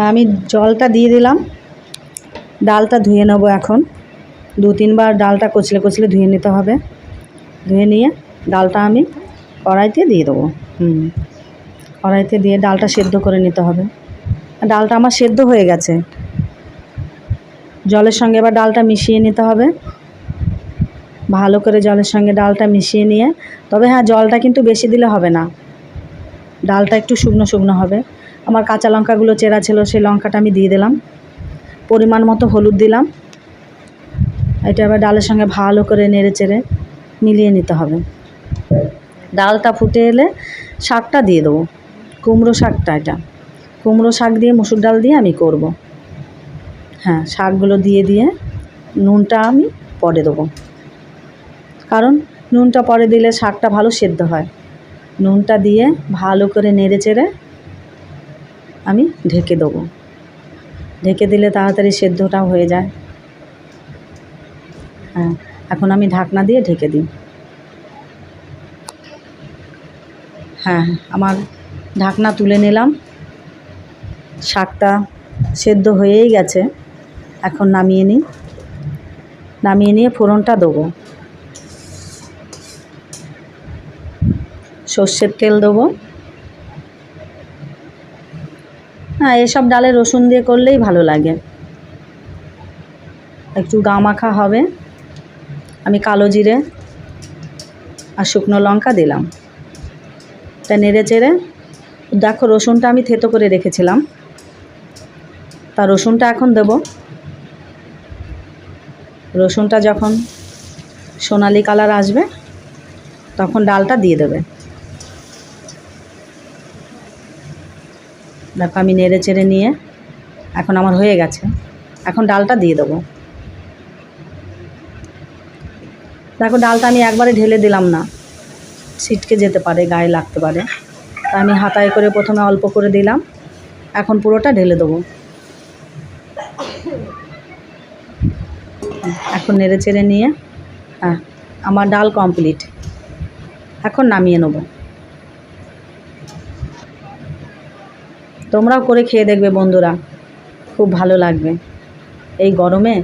আমি জলটা দিয়ে দিলাম, ডালটা ধুয়ে নেবো। এখন 2-3 বার ডালটা কচলে কচলে ধুয়ে নিতে হবে। ধুয়ে নিয়ে ডালটা আমি কড়াইতে দিয়ে দেবো। কড়াইতে দিয়ে ডালটা সেদ্ধ করে নিতে হবে। ডালটা আমার সেদ্ধ হয়ে গেছে। জলের সঙ্গে এবার ডালটা মিশিয়ে নিতে হবে, ভালো করে জলের সঙ্গে ডালটা মিশিয়ে নিয়ে, তবে হ্যাঁ, জলটা কিন্তু বেশি দিলে হবে না, ডালটা একটু শুকনো শুকনো হবে। আমার কাঁচা লঙ্কাগুলো চেরা ছিল, সেই লঙ্কাটা আমি দিয়ে দিলাম। পরিমাণ মতো হলুদ দিলাম। এটা এবার ডালের সঙ্গে ভালো করে নেড়ে চেড়ে মিলিয়ে নিতে হবে। ডালটা ফুটে এলে শাকটা দিয়ে দেবো, কুমড়ো শাকটা। এটা কুমড়ো শাক দিয়ে মসুর ডাল দিয়ে আমি করব। হ্যাঁ, শাকগুলো দিয়ে নুনটা আমি পরে দেবো, কারণ নুনটা পরে দিলে শাকটা ভালো সেদ্ধ হয়। নুনটা দিয়ে ভালো করে নেড়ে চেড়ে আমি ঢেকে দেবো। ঢেকে দিলে তাড়াতাড়ি সেদ্ধটাও হয়ে যায়। হ্যাঁ, এখন আমি ঢাকনা দিয়ে ঢেকে দিই। হ্যাঁ, আমার ঢাকনা তুলে নিলাম। শাকটা সেদ্ধ হয়েই গেছে। এখন নামিয়ে নিই। নামিয়ে নিয়ে ফোড়নটা দেবো। সর্ষের তেল দেবো। হ্যাঁ, এসব ডালে রসুন দিয়ে করলেই ভালো লাগে, একটু গা মাখা হবে। আমি কালো জিরে আর শুকনো লঙ্কা দিলাম। তা নেড়ে চেড়ে দেখো, রসুনটা আমি থেতো করে রেখেছিলাম, তা রসুনটা এখন দেব। রসুনটা যখন সোনালি কালার আসবে তখন ডালটা দিয়ে দেবে। দেখো, আমি নেড়ে চেড়ে নিয়ে এখন আমার হয়ে গেছে। এখন ডালটা দিয়ে দেবো। দেখো, ডালটা আমি একবারে ঢেলে দিলাম না, ছিটকে যেতে পারে, গায়ে লাগতে পারে। তা আমি হাতায় করে প্রথমে অল্প করে দিলাম, এখন পুরোটা ঢেলে দেবো। এখন নেড়ে চেড়ে নিয়ে, হ্যাঁ, আমার ডাল কমপ্লিট। এখন নামিয়ে নেব। তোমরাও করে খেয়ে দেখবে বন্ধুরা, খুব ভালো লাগবে। এই গরমে